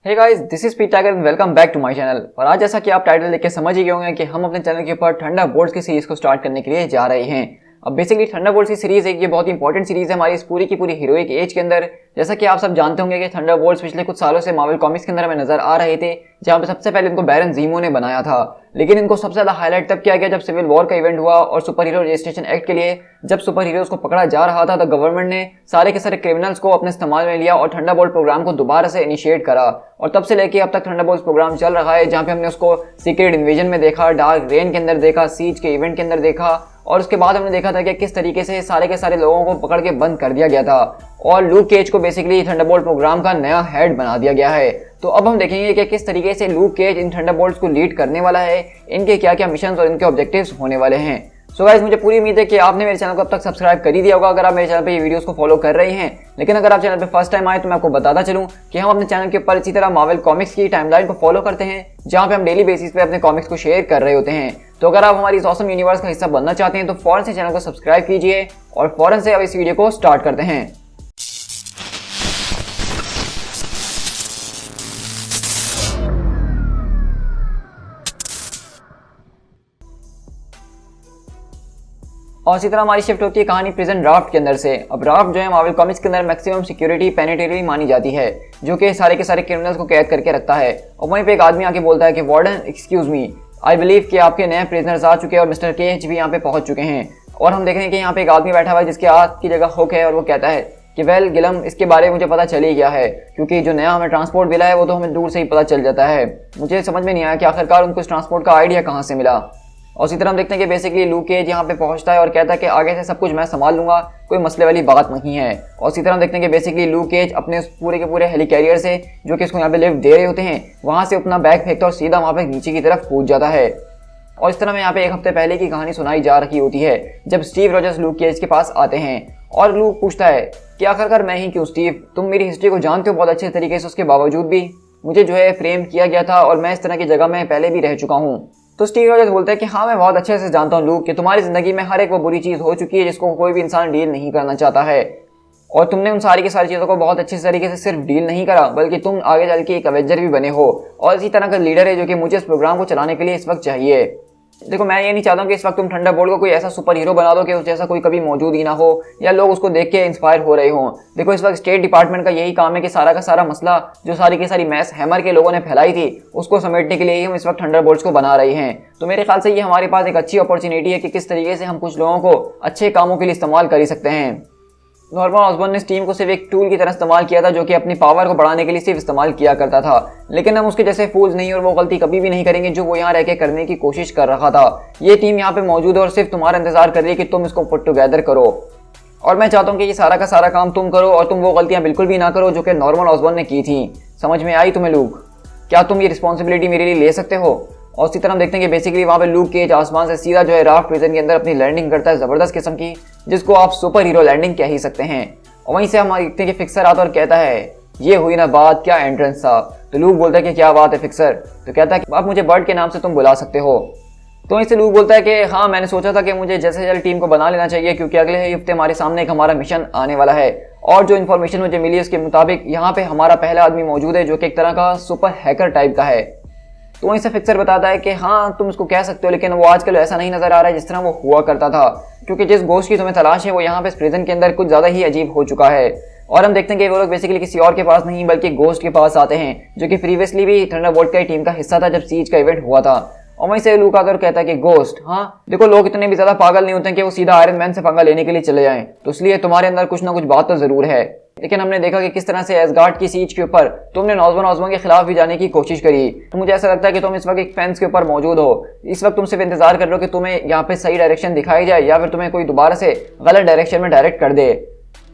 Hey guys, this is Pete Tiger and welcome back to my channel. और आज जैसा कि आप टाइटल देख के समझ ही गए होंगे कि हम अपने चैनल के ऊपर थंडरबोल्ट्स की सीरीज को स्टार्ट करने के लिए जा रहे हैं। अब बेसिकली थंडरबोल्ट्स की सीरीज एक ये बहुत इंपॉर्टेंट सीरीज है हमारी इस पूरी की पूरी हीरोइक एज के अंदर। जैसा कि आप सब जानते होंगे कि थंडरबोल्ट्स पिछले कुछ सालों से मार्वल कॉमिक्स के अंदर हमें नजर आ रहे थे, जहां पे सबसे पहले इनको बैरन ज़ीमो ने बनाया था। लेकिन इनको सबसे ज्यादा हाईलाइट तब किया गया जब सिविल वॉर का इवेंट हुआ और सुपर हीरो रजिस्ट्रेशन एक्ट के लिए जब सुपर हीरोज को पकड़ा जा रहा था तो गवर्नमेंट ने सारे के सारे क्रिमिनल्स को अपने इस्तेमाल में लिया और थंडरबोल्ट प्रोग्राम को दोबारा से इनिशिएट करा। और तब से लेके अब तक थंडरबोल्ट प्रोग्राम चल रहा है, जहां पे हमने उसको सीक्रेट इन्वेजन में देखा, डार्क रेन के अंदर देखा, सीज के इवेंट के अंदर देखा, और उसके बाद हमने देखा था कि किस तरीके से सारे के सारे लोगों को पकड़ के बंद कर दिया गया था और लूक केज को बेसिकली थंडरबोल्ट प्रोग्राम का नया हेड बना दिया गया है। तो अब हम देखेंगे कि किस तरीके से लूक केज इन थंडरबोल्ट्स को लीड करने वाला है, इनके क्या क्या मिशंस और इनके ऑब्जेक्टिव्स होने वाले हैं। सो गाइस, मुझे पूरी उम्मीद है कि आपने मेरे चैनल को अब तक सब्सक्राइब कर ही दिया होगा अगर आप मेरे चैनल पे ये वीडियोस को फॉलो कर रहे हैं। लेकिन अगर आप चैनल पे फर्स्ट टाइम आए तो मैं आपको बताता चलूं कि हम अपने चैनल के ऊपर इसी तरह मार्वल कॉमिक्स की टाइमलाइन को फॉलो करते हैं, जहां पे हम डेली बेसिस पे अपने कॉमिक्स को शेयर कर रहे होते हैं। तो अगर आप हमारी इस ऑसम यूनिवर्स का हिस्सा बनना चाहते हैं तो फौरन से चैनल को सब्सक्राइब कीजिए और फौरन से अब इस वीडियो को स्टार्ट करते हैं। और इसी तरह हमारी शिफ्ट होती है कहानी प्रिजन ड्राफ्ट के अंदर से। अब ड्राफ्ट जो है मार्वल कॉमिक्स के अंदर मैक्सिमम सिक्योरिटी पेनिटेरियरी मानी जाती है, जो कि सारे के सारे क्रिमिनल्स को कैद करके रखता है। और वहीं पे एक आदमी आके बोलता है कि warden excuse me, I believe कि आपके नए प्रिजनर्स आ चुके हैं और मिस्टर केज भी यहाँ पे पहुंच चुके हैं। और हम देख रहे हैं कि यहाँ पे एक आदमी बैठा हुआ है जिसके हाथ की जगह हुक है और वो कहता है कि वेल गिलम, इसके बारे में मुझे पता चल ही गया है, क्योंकि जो नया हमें ट्रांसपोर्ट मिला है वो तो हमें दूर से ही पता चल जाता है। मुझे समझ में नहीं आया कि आखिरकार उनको इस ट्रांसपोर्ट का आइडिया कहाँ से मिला। और इसी तरह हम देखते हैं कि बेसिकली लूक केज यहाँ पे पहुंचता है और कहता है कि आगे से सब कुछ मैं संभाल लूंगा, कोई मसले वाली बात नहीं है। और इसी तरह हम देखते हैं कि बेसिकली लूक केज अपने पूरे के पूरे हेलीकैरियर से, जो कि इसको यहाँ पे लिफ्ट दे रहे होते हैं, वहां से अपना बैग फेंकता और सीधा वहां पे नीचे की तरफ कूद जाता है। और इस तरह में यहाँ पे एक हफ्ते पहले की कहानी सुनाई जा रही होती है, जब स्टीव रॉजर्स लूक केज के पास आते हैं और लूक पूछता है कि आखिरकार मैं ही क्यों स्टीव, तुम मेरी हिस्ट्री को जानते हो बहुत अच्छे तरीके से, उसके बावजूद भी मुझे जो है फ्रेम किया गया था और मैं इस तरह की जगह में पहले भी रह चुका हूँ। तो स्टीव रॉजर्स बोलते हैं कि हाँ, मैं बहुत अच्छे से जानता हूँ लूक कि तुम्हारी जिंदगी में हर एक वो बुरी चीज़ हो चुकी है जिसको कोई भी इंसान डील नहीं करना चाहता है, और तुमने उन सारी की सारी चीज़ों को बहुत अच्छे तरीके से सिर्फ डील नहीं करा बल्कि तुम आगे चल के एक अवेंजर भी बने हो और इसी तरह का लीडर है जो कि मुझे इस प्रोग्राम को चलाने के लिए इस वक्त चाहिए। देखो, मैं ये नहीं चाहता हूँ कि इस वक्त तुम थंडरबोल्ट को कोई ऐसा सुपर हीरो बना दो कि उस जैसा कोई कभी मौजूद ही ना हो या लोग उसको देख के इंस्पायर हो रहे हों। देखो, इस वक्त स्टेट डिपार्टमेंट का यही काम है कि सारा का सारा मसला जो सारी की सारी मैस हैमर के लोगों ने फैलाई थी उसको समेटने के लिए ही हम इस वक्त थंडरबोल्ट्स को बना रहे हैं। तो मेरे ख्याल से ये हमारे पास एक अच्छी अपॉर्चुनिटी है कि किस तरीके से हम कुछ लोगों को अच्छे कामों के लिए इस्तेमाल कर ही सकते हैं। नॉर्मन ऑसबॉर्न ने इस टीम को सिर्फ एक टूल की तरह इस्तेमाल किया था, जो कि अपनी पावर को बढ़ाने के लिए सिर्फ इस्तेमाल किया करता था। लेकिन हम उसके जैसे फूल्स नहीं और वो गलती कभी भी नहीं करेंगे जो वो यहाँ रह के करने की कोशिश कर रहा था। ये टीम यहाँ पे मौजूद है और सिर्फ तुम्हारा इंतजार कर रही है कि तुम इसको पुट टुगेदर करो। और मैं चाहता हूँ कि ये सारा का सारा काम तुम करो और तुम वो गलतियाँ बिल्कुल भी ना करो जो कि नॉर्मन ऑसबॉर्न ने की थी। समझ में आई तुम्हें लूक? क्या तुम ये रिस्पॉन्सिबिलिटी मेरे लिए ले सकते हो? और इसी तरह हम देखते हैं कि बेसिकली वहाँ पे लूक केज आसमान से सीधा जो है राफ्ट प्रिजन के अंदर अपनी लैंडिंग करता है, ज़बरदस्त किस्म की, जिसको आप सुपर हीरो लैंडिंग कह ही सकते हैं। और वहीं से हम देखते हैं कि फिक्सर आता और कहता है ये हुई ना बात, क्या एंट्रेंस था। तो लूक बोलता है कि क्या बात है फिक्सर। तो कहता है कि आप मुझे बर्ड के नाम से तुम बुला सकते हो। तो इससे लूक बोलता है कि हाँ, मैंने सोचा था कि मुझे जैसे जल्द टीम को बना लेना चाहिए, क्योंकि अगले ही हफ्ते हमारे सामने एक हमारा मिशन आने वाला है। और जो इन्फॉर्मेशन मुझे मिली उसके मुताबिक यहाँ पे हमारा पहला आदमी मौजूद है जो कि एक तरह का सुपर हैकर टाइप का है। तो वहीं से फिक्सर बताता है कि हाँ, तुम इसको कह सकते हो, लेकिन वो आजकल ऐसा नहीं नजर आ रहा है जिस तरह वो हुआ करता था, क्योंकि जिस गोश्त की तुम्हें तलाश है वो यहाँ पे इस प्रिजन के अंदर कुछ ज़्यादा ही अजीब हो चुका है। और हम देखते हैं कि वो लोग बेसिकली किसी और के पास नहीं बल्कि गोश्त के पास आते हैं, जो कि प्रीवियसली भी थंडरबोल्ट की टीम का हिस्सा था जब सीज का इवेंट हुआ था। और वहीं से लूक आकर कहता है कि गोश्त, हाँ देखो, लोग इतने भी ज़्यादा पागल नहीं होते हैं कि वो सीधा आयरन मैन से पंगा लेने के लिए चले जाएं, तो इसलिए तुम्हारे अंदर कुछ ना कुछ बात तो ज़रूर है। लेकिन हमने देखा कि किस तरह से एसगार्ड की सीज के ऊपर तुमने नॉर्मन ऑसबॉर्न के खिलाफ भी जाने की कोशिश करी। तो मुझे ऐसा लगता है कि तुम इस वक्त एक फेंस के ऊपर मौजूद हो। इस वक्त तुम सिर्फ इंतजार कर रहे हो कि तुम्हें यहाँ पे सही डायरेक्शन दिखाई जाए या फिर तुम्हें कोई दोबारा से गलत डायरेक्शन में डायरेक्ट कर दे।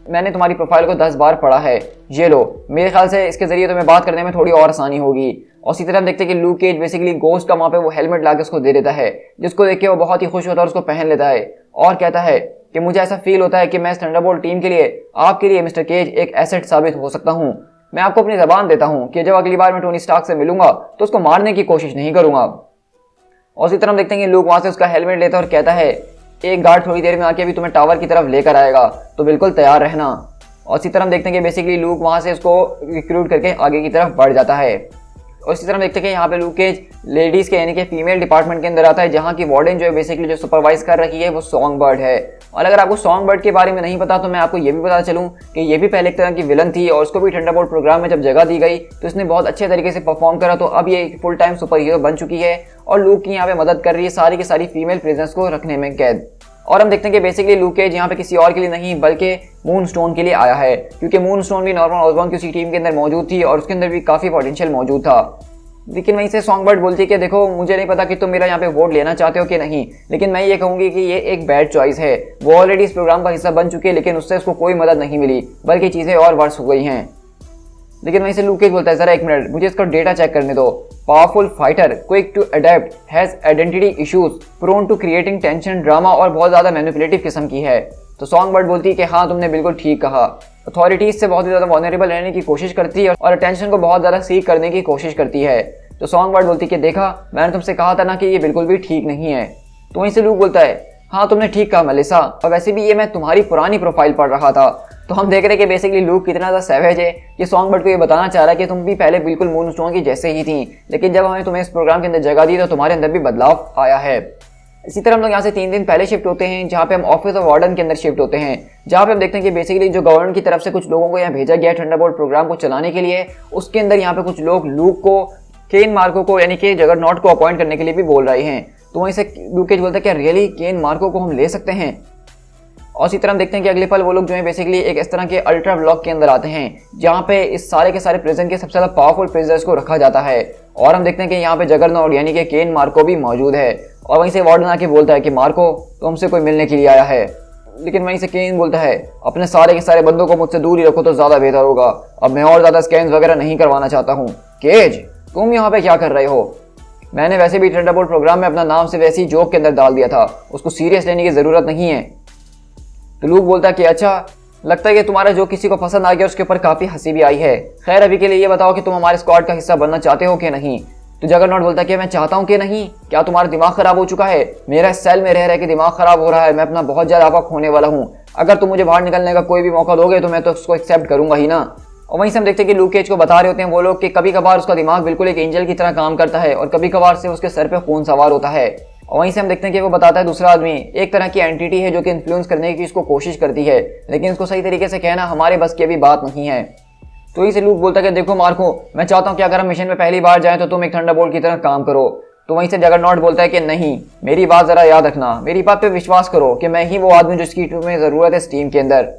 मैंने तुम्हारी प्रोफाइल को 10 बार पढ़ा है, ये लो, मेरे ख्याल से इसके जरिए तुम्हें बात करने में थोड़ी और आसानी होगी। और इसी तरह हम देखते हैं कि लूक केज बेसिकली गोश्त का वहाँ पे वो हेलमेट लाके उसको दे देता है, जिसको देख के वो बहुत ही खुश होता है और उसको पहन लेता है और कहता है कि मुझे ऐसा फील होता है कि मैं इस थंडरबोल्ट टीम के लिए, आपके लिए मिस्टर केज, एक एसेट साबित हो सकता हूँ। मैं आपको अपनी ज़बान देता हूँ कि जब अगली बार मैं टोनी स्टार्क से मिलूंगा तो उसको मारने की कोशिश नहीं करूंगा। और इसी तरह हम देखते हैं कि लूक वहाँ से उसका हेलमेट लेता है और कहता है एक गार्ड थोड़ी देर में आके अभी तुम्हें टावर की तरफ लेकर आएगा, तो बिल्कुल तैयार रहना। और इसी तरह हम देखते हैं कि बेसिकली लूक वहाँ से उसको रिक्रूट करके आगे की तरफ बढ़ जाता है। और इसी तरह हम देखते हैं कि यहाँ पे लूक केज लेडीज़ के यानी कि फीमेल डिपार्टमेंट के अंदर आता है, जहाँ की वार्डन जो है बेसिकली जो सुपरवाइज कर रही है वो सॉन्ग बर्ड है। और अगर आपको सॉन्ग बर्ड के बारे में नहीं पता तो मैं आपको ये भी बता चलूँ कि ये भी पहले एक तरह की विलन थी और उसको भी थंडरबोल्ट प्रोग्राम में जब जगह दी गई तो इसने बहुत अच्छे तरीके से परफॉर्म करा, तो अब ये फुल टाइम सुपर हीरो बन चुकी है और लूक की यहाँ पे मदद कर रही है सारी की सारी फीमेल प्रिजनर्स को रखने में कैद। और हम देखते हैं कि बेसिकली लूक केज यहाँ पे किसी और के लिए नहीं बल्कि मून स्टोन के लिए आया है, क्योंकि मून स्टोन भी नॉर्मन ऑसबॉर्न की उसी टीम के अंदर मौजूद थी और उसके अंदर भी काफ़ी पोटेंशियल मौजूद था। लेकिन वहीं से सॉन्ग बर्ड बोलती है कि देखो मुझे नहीं पता कि तुम मेरा यहाँ पे वोट लेना चाहते हो कि नहीं, लेकिन मैं ये कहूँगी कि ये एक बैड चॉइस है। वो ऑलरेडी इस प्रोग्राम का हिस्सा बन चुकी है लेकिन उससे उसको कोई मदद नहीं मिली बल्कि चीज़ें और वर्स हो गई हैं। लेकिन वहीं से लूक केज बोलता है ज़रा एक मिनट मुझे इसका डेटा चेक करने दो। Powerful fighter, quick to adapt, has identity issues, prone to creating tension, drama और बहुत ज़्यादा मैनिपुलेटिव किस्म की है। तो सॉन्ग बर्ड बोलती है कि हाँ तुमने बिल्कुल ठीक कहा। अथॉरिटीज़ से बहुत ही ज़्यादा वल्नरेबल रहने की कोशिश करती है और अटेंशन को बहुत ज़्यादा सीख करने की कोशिश करती है। तो सॉन्ग बर्ड बोलती है कि देखा मैंने तुमसे कहा था ना कि ये बिल्कुल भी ठीक नहीं है। तो वहीं से लूक बोलता है हाँ तुमने ठीक कहा मेलिसा, और वैसे भी ये मैं तुम्हारी पुरानी प्रोफाइल पढ़ रहा था। तो हम देख रहे हैं कि बेसिकली लूक कितना ज़्यादा सैवेज है कि सॉन्ग बर्ड को ये बताना चाह रहा है कि तुम भी पहले बिल्कुल मून स्टोन की जैसे ही थी, लेकिन जब हमें तुम्हें इस प्रोग्राम के अंदर जगह दी तो तुम्हारे अंदर भी बदलाव आया है। इसी तरह हम लोग यहाँ से 3 दिन पहले शिफ्ट होते हैं जहाँ पे हम ऑफिस ऑफ वार्डन के अंदर शिफ्ट होते हैं, जहाँ पे हम देखते हैं कि बेसिकली जो गवर्नमेंट की तरफ से कुछ लोगों को यहाँ भेजा गया है थंडरबोल्ट प्रोग्राम को चलाने के लिए, उसके अंदर यहाँ पे कुछ लोग लूक को, केन मार्को को यानी कि जगरनॉट को अपॉइंट करने के लिए भी बोल रहे हैं। तो वहीं से लूक केज बोलता है क्या रियली केन मार्को को हम ले सकते हैं। और इसी तरह हम देखते हैं कि अगले पल वो लोग जो है बेसिकली एक इस तरह के अल्ट्रा ब्लॉक के अंदर आते हैं जहाँ पे इस सारे के सारे प्रिजन के सबसे ज़्यादा पावरफुल प्रिजनर्स को रखा जाता है। और हम देखते हैं कि यहाँ पे जगरनॉट यानी कि केन मार्को भी मौजूद है। और वहीं से वार्डन आके बोलता है कि मार्को तो हमसे कोई मिलने के लिए आया है। लेकिन वहीं से केन बोलता है अपने सारे के सारे बंदों को मुझसे दूर ही रखो तो ज़्यादा बेहतर होगा, अब मैं और ज़्यादा स्कैन्स वगैरह नहीं करवाना चाहता हूँ। केज तुम यहाँ पे क्या कर रहे हो? मैंने वैसे भी थंडरबोल्ट प्रोग्राम में अपना नाम से वैसे ही जोक के अंदर डाल दिया था, उसको सीरियस लेने की ज़रूरत नहीं है। तो लूक बोलता है कि अच्छा लगता है कि तुम्हारा जो किसी को पसंद आ गया उसके ऊपर काफ़ी हंसी भी आई है। खैर अभी के लिए ये बताओ कि तुम हमारे स्क्वाड का हिस्सा बनना चाहते हो कि नहीं। तो जगरनॉट बोलता है कि मैं चाहता हूँ कि नहीं। क्या तुम्हारा दिमाग खराब हो चुका है? मेरा इस सेल में रह रहे कि दिमाग खराब हो रहा है, मैं अपना बहुत ज़्यादा आपा खोने वाला हूँ। अगर तुम मुझे बाहर निकलने का कोई भी मौका दोगे तो मैं तो उसको एक्सेप्ट करूंगा ही ना। और वहीं से हम देखते हैं कि लूक केज को बता रहे होते हैं वो लोग कि कभी कभार उसका दिमाग बिल्कुल एक एंजल की तरह काम करता है और कभी कभार से उसके सर पे खून सवार होता है। और वहीं से हम देखते हैं कि वो बताता है दूसरा आदमी एक तरह की एंटिटी है जो कि इन्फ्लुएंस करने की इसको कोशिश करती है, लेकिन इसको सही तरीके से कहना हमारे बस की अभी बात नहीं है। तो इसे लूक बोलता है कि देखो मार्को मैं चाहता हूँ कि अगर हम मिशन में पहली बार जाएं तो तुम एक थंडरबोल्ट की तरह काम करो। तो वहीं से जगरनॉट बोलता है कि नहीं, मेरी बात ज़रा याद रखना, मेरी बात पे विश्वास करो कि मैं ही वो आदमी जिसकी तुम्हें ज़रूरत है इस टीम के अंदर।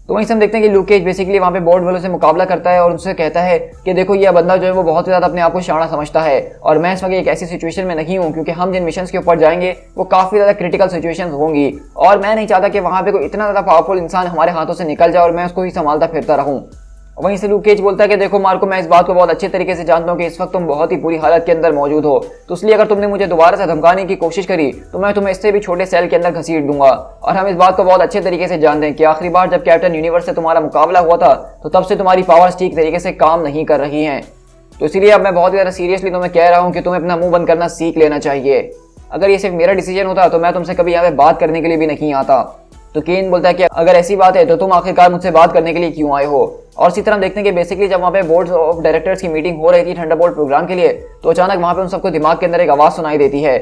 तो वहीं से हम देखते हैं कि लूक केज बेसिकली वहाँ पे बोर्ड वालों से मुकाबला करता है और उनसे कहता है कि देखो ये बंदा जो है वो बहुत ही ज़्यादा अपने आप को शाना समझता है और मैं इस वक्त एक ऐसी सिचुएशन में नहीं हूँ क्योंकि हम जिन मिशंस के ऊपर जाएंगे वो काफ़ी ज़्यादा क्रिटिकल सिचुएशंस होंगी और मैं नहीं चाहता कि वहाँ पे कोई इतना ज़्यादा पावरफुल इंसान हमारे हाथों से निकल जाए और मैं उसको ही संभालता फिरता रहूँ। वहीं से लूक केज बोलता है कि देखो मार्को मैं इस बात को बहुत अच्छे तरीके से जानता हूँ कि इस वक्त तुम बहुत ही बुरी हालत के अंदर मौजूद हो, तो इसलिए अगर तुमने मुझे दोबारा से धमकाने की कोशिश करी तो मैं तुम्हें इससे भी छोटे सेल के अंदर घसीट दूंगा। और हम इस बात को बहुत अच्छे तरीके से जानते हैं कि आखिरी बार जब कैप्टन यूनिवर्स से तुम्हारा मुकाबला हुआ था तो तब से तुम्हारी पावर्स ठीक तरीके से काम नहीं कर रही हैं। तो इसीलिए अब मैं बहुत ज़्यादा सीरियसली तुम्हें कह रहा हूँ कि तुम्हें अपना मुँह बंद करना सीख लेना चाहिए। अगर ये सिर्फ मेरा डिसीजन होता तो मैं तुमसे कभी यहाँ पे बात करने के लिए भी नहीं आता। तो केन बोलता है कि अगर ऐसी बात है तो तुम आखिरकार मुझसे बात करने के लिए क्यों आए हो। और इसी तरह देखते हैं कि बेसिकली जब वहाँ पे बोर्ड ऑफ डायरेक्टर्स की मीटिंग हो रही थी थंडरबोल्ट प्रोग्राम के लिए तो अचानक वहाँ पे उन सबको दिमाग के अंदर एक आवाज़ सुनाई देती है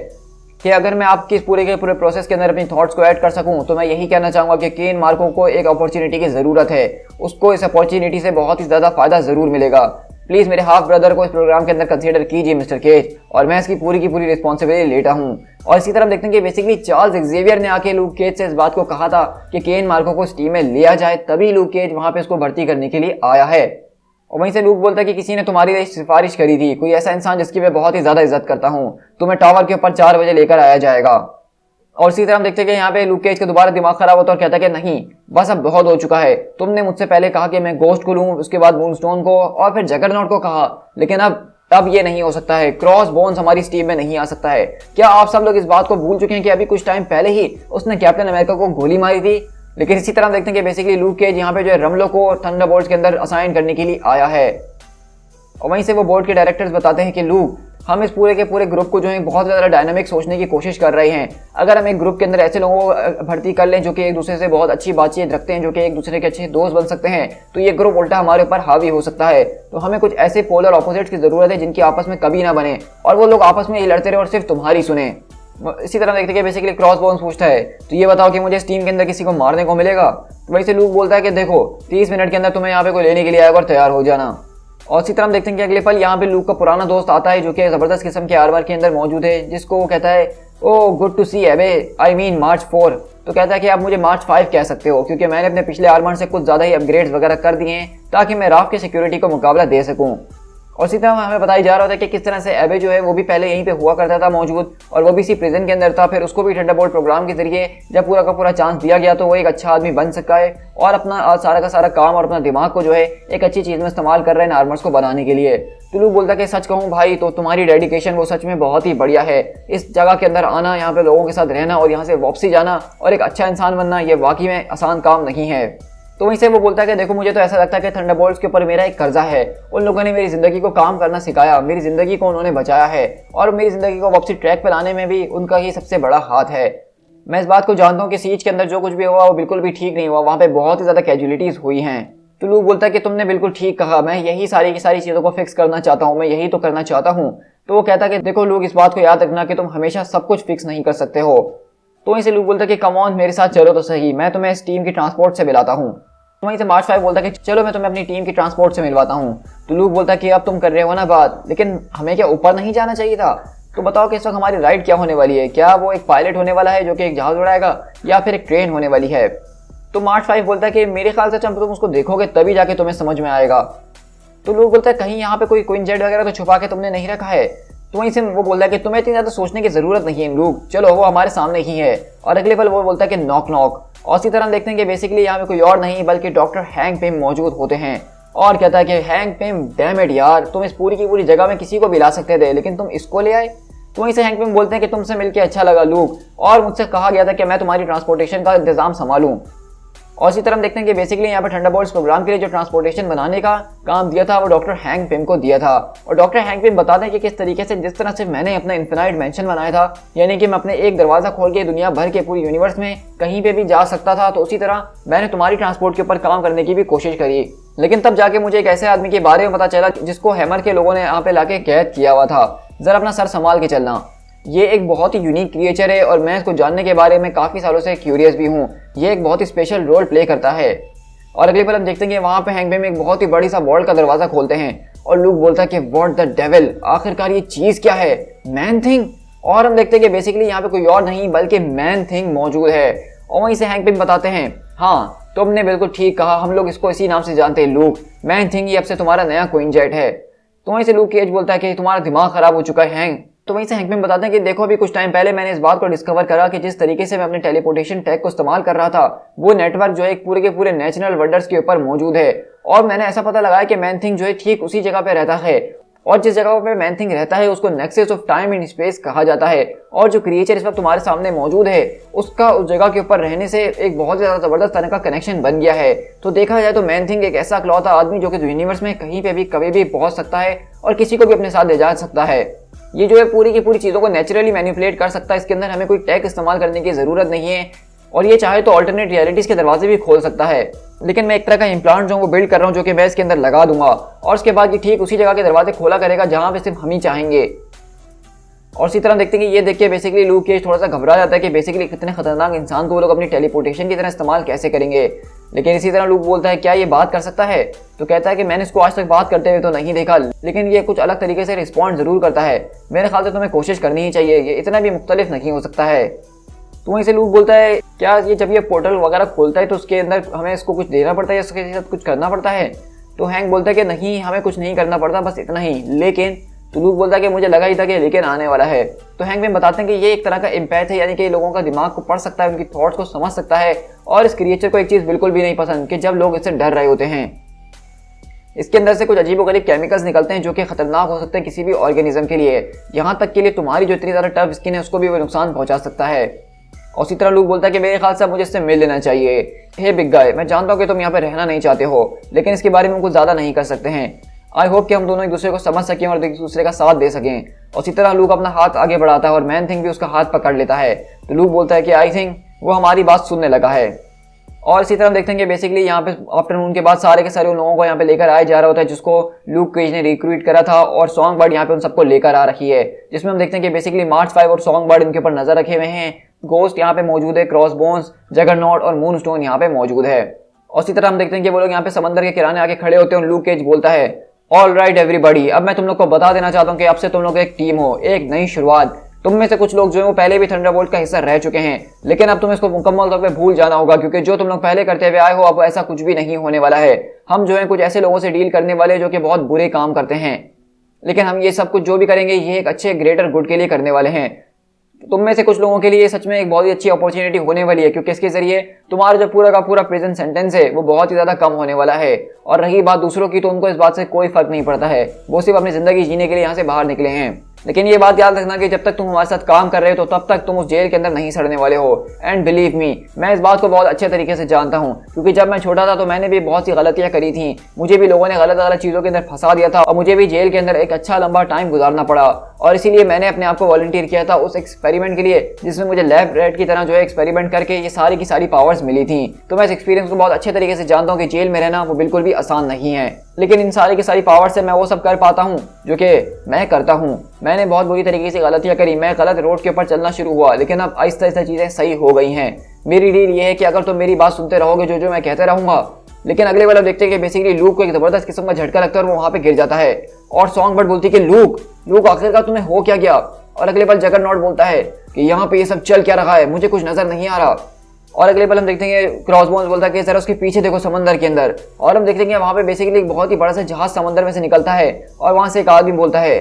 कि अगर मैं आपकी इस पूरे के पूरे प्रोसेस के अंदर अपनी थॉट्स को ऐड कर सकूं तो मैं यही कहना चाहूँगा कि केन मार्को को एक अपॉर्चुनिटी की ज़रूरत है, उसको इस अपॉर्चुनिटी से बहुत ही ज़्यादा फायदा ज़रूर मिलेगा। प्लीज़ मेरे हाफ ब्रदर को इस प्रोग्राम के अंदर कंसीडर कीजिए मिस्टर केज, और मैं इसकी पूरी की पूरी रिस्पॉन्सिबिलिटी लेता हूँ। और इसी तरह हम देखते हैं कि बेसिकली चार्ल्स एक्जेवियर ने आके लूक केज से इस बात को कहा था कि केन मार्को को इस टीम में लिया जाए, तभी लूक केज वहाँ पे इसको भर्ती करने के लिए आया है। और वहीं से लूक बोलता है कि किसी ने तुम्हारी सिफारिश करी थी, कोई ऐसा इंसान जिसकी मैं बहुत ही ज़्यादा इज्जत करता हूँ, तुम्हें टावर के ऊपर 4 बजे लेकर आया जाएगा। और इसी तरह हम देखते हैं कि यहाँ पे लूक केज का दोबारा दिमाग खराब होता है और कहता है कि नहीं बस अब बहुत हो चुका है, तुमने मुझसे पहले कहा कि मैं गोस्ट को लूँ, उसके बाद मूनस्टोन को और फिर जगरनॉट को कहा, लेकिन अब ये नहीं हो सकता है, क्रॉस बोन्स हमारी इस टीम में नहीं आ सकता है। क्या आप सब लोग इस बात को भूल चुके हैं कि अभी कुछ टाइम पहले ही उसने कैप्टन अमेरिका को गोली मारी थी। लेकिन इसी तरह हम देखते हैं कि बेसिकली लूक केज यहाँ पे जो है रमलो को थंडरबोल्ट्स के अंदर असाइन करने के लिए आया है। और वहीं से वो बोर्ड के डायरेक्टर्स बताते हैं कि लूक हम इस पूरे के पूरे ग्रुप को जो है बहुत ज़्यादा डायनामिक सोचने की कोशिश कर रहे हैं। अगर हम एक ग्रुप के अंदर ऐसे लोगों को भर्ती कर लें जो कि एक दूसरे से बहुत अच्छी बातचीत रखते हैं, जो कि एक दूसरे के अच्छे दोस्त बन सकते हैं, तो ये ग्रुप उल्टा हमारे ऊपर हावी हो सकता है। तो हमें कुछ ऐसे पोलर ऑपोजिट्स की ज़रूरत है जिनकी आपस में कभी ना बने और वो लोग आपस में ही लड़ते रहे और सिर्फ तुम्हारी सुने। इसी तरह देखते हैं कि बेसिकली क्रॉस बोन्स पूछता है, तो ये बताओ कि मुझे इस टीम के अंदर किसी को मारने को मिलेगा? तो वैसे लूक बोलता है कि देखो 30 मिनट के अंदर तुम्हें यहाँ पे कोई लेने के लिए आएगा और तैयार हो जाना। और इसी तरह हम देखते हैं कि अगले पल यहाँ पे लूक का पुराना दोस्त आता है जो कि जबरदस्त किस्म के आर्मर के अंदर मौजूद है, जिसको वो कहता है ओ गुड टू सी एबे, आई मीन मार्च 4। तो कहता है कि आप मुझे मार्च 5 कह सकते हो क्योंकि मैंने अपने पिछले आर्मर से कुछ ज़्यादा ही अपग्रेड्स वगैरह कर दिए हैं ताकि मैं राफ की सिक्योरिटी को मुकाबला दे सकूँ। और इसी तरह हमें बताया जा रहा था कि किस तरह से एबे जो है वो भी पहले यहीं पे हुआ करता था मौजूद, और वो भी इसी प्रिजन के अंदर था। फिर उसको भी थंडरबोल्ट प्रोग्राम के जरिए जब पूरा का पूरा चांस दिया गया तो वो एक अच्छा आदमी बन सका है और अपना सारा का सारा काम और अपना दिमाग को जो है एक अच्छी चीज़ में इस्तेमाल कर रहे हैं आर्मर्स को बनाने के लिए। तो लूक बोलता कि सच कहूँ भाई तो तुम्हारी डेडिकेशन वो सच में बहुत ही बढ़िया है। इस जगह के अंदर आना, यहाँ पे लोगों के साथ रहना और यहाँ से वापसी जाना और एक अच्छा इंसान बनना, ये वाकई में आसान काम नहीं है। तो वहीं से वो बोलता है कि देखो मुझे तो ऐसा लगता है कि थंडरबोल्ट्स के ऊपर मेरा एक कर्जा है। उन लोगों ने मेरी ज़िंदगी को काम करना सिखाया, मेरी ज़िंदगी को उन्होंने बचाया है और मेरी ज़िंदगी को वापसी ट्रैक पर लाने में भी उनका ही सबसे बड़ा हाथ है। मैं इस बात को जानता हूँ कि सीज के अंदर जो कुछ भी हुआ वो बिल्कुल भी ठीक नहीं हुआ, वहाँ पे बहुत ही ज़्यादा कैजुअलिटीज़ हुई हैं। तो लूक बोलता है कि तुमने बिल्कुल ठीक कहा, मैं यही सारी की सारी चीज़ों को फिक्स करना चाहता हूँ, मैं यही तो करना चाहता हूँ। तो वो कहता है कि देखो लूक, इस बात को याद रखना कि तुम हमेशा सब कुछ फिक्स नहीं कर सकते हो। तो वहीं से लूक बोलता है कि कम ऑन मेरे साथ चलो तो सही, मैं तुम्हें इस टीम की ट्रांसपोर्ट से मिलाता हूँ। वहीं से मार्च 5 बोलता है कि चलो मैं तुम्हें अपनी टीम की ट्रांसपोर्ट से मिलवाता हूँ। तो लूक बोलता है कि अब तुम कर रहे हो ना बात, लेकिन हमें क्या ऊपर नहीं जाना चाहिए था? तो बताओ कि इस वक्त हमारी राइड क्या होने वाली है? क्या वो एक पायलट होने वाला है जो कि एक जहाज उड़ाएगा या फिर एक ट्रेन होने वाली है? तो मार्च 5 बोलता है कि मेरे ख्याल से तुम उसको देखोगे तभी जाके तुम्हें समझ में आएगा। तो लूक बोलता है कहीं यहाँ पे कोई क्वीन जेट वगैरह तो छुपा के तुमने नहीं रखा है? तो वहीं से वो बोलता है कि तुम्हें इतनी ज़्यादा सोचने की ज़रूरत नहीं है लूक, चलो वो हमारे सामने ही है। और अगले पल वो बोलता है कि नॉक नॉक। और इसी तरह हम देखते हैं कि बेसिकली यहाँ पे कोई और नहीं बल्कि डॉक्टर हैंक पिम मौजूद होते हैं और कहता है कि हैंक पिम डैम इट यार, तुम इस पूरी की पूरी जगह में किसी को भी ला सकते थे लेकिन तुम इसको ले आए। तो वहीं से हैंक पिम बोलते हैं कि तुमसे मिलकर अच्छा लगा लूक, और मुझसे कहा गया था कि मैं तुम्हारी ट्रांसपोर्टेशन का इंतजाम संभालूँ। और इसी तरह हम देखते हैं कि बेसिकली यहाँ पर थंडरबोल्ट्स प्रोग्राम के लिए जो ट्रांसपोर्टेशन बनाने का काम दिया था वो डॉक्टर हैंक पिम को दिया था। और डॉक्टर हैंक पिम बताते हैं कि किस तरीके से जिस तरह से मैंने अपना इन्फिनाइट मैंशन बनाया था, यानी कि मैं अपने एक दरवाज़ा खोल के दुनिया भर के पूरी यूनिवर्स में कहीं पे भी जा सकता था, तो उसी तरह मैंने तुम्हारी ट्रांसपोर्ट के ऊपर काम करने की भी कोशिश करी। लेकिन तब जाके मुझे एक ऐसे आदमी के बारे में पता चला जिसको हैमर के लोगों ने यहाँ पे लाके कैद किया हुआ था। ज़रा अपना सर संभाल के चलना, ये एक बहुत ही यूनिक क्रिएचर है और मैं इसको जानने के बारे में काफ़ी सालों से क्यूरियस भी हूँ। ये एक बहुत ही स्पेशल रोल प्ले करता है। और अगले पल हम देखते हैं कि वहाँ पे हैंक पिम एक बहुत ही बड़ी सा वॉल्ट का दरवाज़ा खोलते हैं और लूक बोलता है कि व्हाट द डेविल, आखिरकार ये चीज़ क्या है? Man thing. और हम देखते हैं कि बेसिकली यहाँ पे कोई और नहीं बल्कि मैन थिंग मौजूद है। और वहीं से हैंक पिम बताते हैं, हाँ तुमने बिल्कुल ठीक कहा, हम लोग इसको इसी नाम से जानते हैं लूक, मैन थिंग ही अब से तुम्हारा नया क्वीन जेट है। तो वहीं से लूक केज बोलता है कि तुम्हारा दिमाग खराब हो चुका है हैंक। तो वहीं से हैंक पिम बताते हैं कि देखो अभी कुछ टाइम पहले मैंने इस बात को डिस्कवर करा कि जिस तरीके से मैं अपने टेलीपोर्टेशन टेक को इस्तेमाल कर रहा था वो नेटवर्क जो है पूरे के पूरे नेचुरल वंडर्स के ऊपर मौजूद है। और मैंने ऐसा पता लगाया कि मैन थिंग जो है ठीक उसी जगह पे रहता है और जिस जगह पे मैन थिंग रहता है उसको nexus of time and space कहा जाता है। और जो क्रिएचर इस वक्त तुम्हारे सामने मौजूद है उसका उस जगह के ऊपर रहने से एक बहुत ज़्यादा ज़बरदस्त तरह का कनेक्शन बन गया है। तो देखा जाए तो मैन थिंग एक ऐसा इकलौता आदमी जो कि यूनिवर्स में कहीं पे भी कभी भी पहुंच सकता है और किसी को भी अपने साथ ले जा सकता है। ये जो है पूरी की पूरी चीज़ों को नेचुरली मैनिपुलेट कर सकता है, इसके अंदर हमें कोई टेक इस्तेमाल करने की ज़रूरत नहीं है। और ये चाहे तो अल्टरनेट रियलिटीज़ के दरवाजे भी खोल सकता है। लेकिन मैं एक तरह का इम्प्लांट जो वो बिल्ड कर रहा हूँ जो कि मैं इसके अंदर लगा दूंगा और उसके बाद ये ठीक उसी जगह के दरवाजे खोला करेगा जहाँ पे सिर्फ हम ही चाहेंगे। और इसी तरह देखते हैं कि ये देख के बेसिकली लूक केज थोड़ा सा घबरा जाता है कि बेसिकली कितने खतरनाक इंसान को वो लोग अपनी टेलीपोर्टेशन की तरह इस्तेमाल कैसे करेंगे। लेकिन इसी तरह लूक बोलता है क्या ये बात कर सकता है? तो कहता है कि मैंने इसको आज तक बात करते हुए तो नहीं देखा, लेकिन ये कुछ अलग तरीके से रिस्पॉन्ड ज़रूर करता है। मेरे ख्याल से तुम्हें कोशिश करनी ही चाहिए, ये इतना भी मुख्तलिफ नहीं हो सकता है। तो वहीं से लूक बोलता है क्या ये जब ये पोर्टल वगैरह खोलता है तो उसके अंदर हमें इसको कुछ देना पड़ता है या इसके साथ कुछ करना पड़ता है? तो हैंक बोलता है कि नहीं, हमें कुछ नहीं करना पड़ता, बस इतना ही। लेकिन तो लूक बोलता है कि मुझे लगा ही था कि लेकिन आने वाला है। तो हैंक में बताते हैं कि ये एक तरह का इम्पैथ है, यानी कि लोगों का दिमाग को पढ़ सकता है, उनकी थॉट्स को समझ सकता है। और इस क्रिएचर को एक चीज़ बिल्कुल भी नहीं पसंद कि जब लोग इससे डर रहे होते हैं। इसके अंदर से कुछ अजीबोगरीब केमिकल्स निकलते हैं जो कि खतरनाक हो सकते हैं किसी भी ऑर्गेनिज्म के लिए, यहाँ तक के लिए तुम्हारी जो इतनी ज़्यादा टफ स्किन है उसको भी वो नुकसान पहुँचा सकता है। और इसी तरह लूक बोलता है कि मेरे ख्याल से मुझे इससे मिल लेना चाहिए। हे बिग गाय, मैं जानता हूँ कि तुम यहाँ पे रहना नहीं चाहते हो, लेकिन इसके बारे में कुछ ज़्यादा नहीं कर सकते हैं। आई होप कि हम दोनों एक दूसरे को समझ सकें और एक दूसरे का साथ दे सकें। और इसी तरह लूक अपना हाथ आगे बढ़ाता है और मैन थिंग भी उसका हाथ पकड़ लेता है। तो लूक बोलता है कि आई थिंक वो हमारी बात सुनने लगा है। और इसी तरह हम देखते हैं कि बेसिकली यहाँ पे आफ्टरनून के बाद सारे के सारे उन लोगों को यहाँ पे लेकर आया जा रहा होता है जिसको लूक केज ने रिक्रूट करा था, और सॉन्ग बर्ड यहाँ पे उन सबको लेकर आ रखी है, जिसमें हम देखते हैं कि बेसिकली मार्च 5 और सॉन्ग बर्ड इनके ऊपर नजर रखे हुए हैं। गोस्ट यहाँ पे मौजूद है, क्रॉसबोन्स, जगरनॉट और मूनस्टोन यहाँ पे मौजूद है। और इसी तरह हम देखते हैं कि वो लोग यहाँ पे समंदर के किनारे आके खड़े होते हैं और लूक केज बोलता है ऑल राइट एवरीबॉडी, अब मैं तुम लोग को बता देना चाहता हूँ कि अब से तुम लोग एक टीम हो, एक नई शुरुआत। तुम में से कुछ लोग जो है वो पहले भी थंडरबोल्ट का हिस्सा रह चुके हैं, लेकिन अब तुम्हें इसको मुकम्मल तौर पे भूल जाना होगा, क्योंकि जो तुम लोग पहले करते हुए आए हो अब ऐसा कुछ भी नहीं होने वाला है। हम जो है कुछ ऐसे लोगों से डील करने वाले जो कि बहुत बुरे काम करते हैं, लेकिन हम ये सब कुछ जो भी करेंगे ये एक अच्छे ग्रेटर गुड के लिए करने वाले हैं। तुम में से कुछ लोगों के लिए सच में एक बहुत ही अच्छी अपॉर्चुनिटी होने वाली है, क्योंकि इसके जरिए तुम्हारा जो पूरा का पूरा प्रेजेंट सेंटेंस है वो बहुत ही ज्यादा कम होने वाला है। और रही बात दूसरों की, तो उनको इस बात से कोई फर्क नहीं पड़ता है, वो सिर्फ अपनी जिंदगी जीने के लिए यहाँ से बाहर निकले हैं। लेकिन ये बात याद रखना कि जब तक तुम हमारे साथ काम कर रहे हो तो तब तक तुम उस जेल के अंदर नहीं सड़ने वाले हो। एंड बिलीव मी, मैं इस बात को बहुत अच्छे तरीके से जानता हूँ, क्योंकि जब मैं छोटा था तो मैंने भी बहुत सी गलतियां करी थी। मुझे भी लोगों ने गलत गलत चीज़ों के अंदर फंसा दिया था और मुझे भी जेल के अंदर एक अच्छा लंबा टाइम गुजारना पड़ा। और इसीलिए मैंने अपने आप को वॉलंटियर किया था उस एक्सपेरिमेंट के लिए, जिसमें मुझे लैब रेट की तरह जो है एक्सपेरिमेंट करके ये सारी की सारी पावर्स मिली थी। तो मैं इस एक्सपीरियंस को बहुत अच्छे तरीके से जानता हूँ कि जेल में रहना वो बिल्कुल भी आसान नहीं है, लेकिन इन सारी की सारी पावर से मैं वो सब कर पाता हूँ जो कि मैं करता हूँ। मैंने बहुत बुरी तरीके से गलतियाँ करी, मैं गलत रोड के ऊपर चलना शुरू हुआ, लेकिन अब आहिस्ता आहिस्ता चीज़ें सही हो गई हैं। मेरी डील ये है कि अगर तुम मेरी बात सुनते रहोगे जो मैं कहते रहूँगा। लेकिन अगले वाला देखते हैं कि बेसिकली लूक को एक जबरदस्त किस्म का झटका लगता है और वो वहाँ पे गिर जाता है। और सॉन्ग बर्ड बोलती है कि लूक आखिरकार तुम्हें हो क्या गया। और अगले पल जगरनॉट बोलता है कि यहाँ पे ये सब चल क्या रहा है, मुझे कुछ नजर नहीं आ रहा। और अगले पल हम देखते हैं क्रॉसबोन्स बोलता है कि जरा उसके पीछे देखो समंदर के अंदर, और हम देखते हैं कि वहाँ पे बेसिकली एक बहुत ही बड़ा सा जहाज समंदर में से निकलता है और वहाँ से एक आदमी बोलता है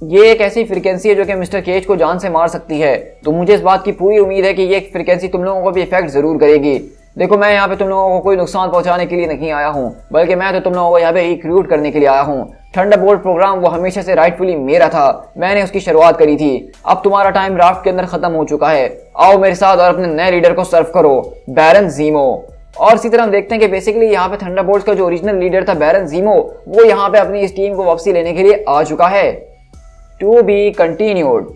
ये एक ऐसी फ्रीक्वेंसी है जो कि मिस्टर केज को जान से मार सकती है। तो मुझे इस बात की पूरी उम्मीद है कि ये फ्रीक्वेंसी तुम लोगों को भी इफेक्ट जरूर करेगी। देखो, मैं यहाँ पे तुम लोगों को कोई नुकसान पहुंचाने के लिए नहीं आया हूँ, बल्कि मैं तो तुम लोगों को यहाँ पे रिक्रूट करने के लिए आया हूँ। थंडरबोल्ट प्रोग्राम वो हमेशा से राइटफुली मेरा था, मैंने उसकी शुरुआत करी थी। अब तुम्हारा टाइम राफ्ट के अंदर खत्म हो चुका है, आओ मेरे साथ और अपने नए लीडर को सर्व करो, बैरन ज़ीमो। और इसी तरह हम देखते हैं कि बेसिकली यहाँ पे थंडरबोल्ट्स का जो ओरिजिनल लीडर था बैरन ज़ीमो, वो यहाँ पे अपनी इस टीम को वापसी लेने के लिए आ चुका है। To be continued.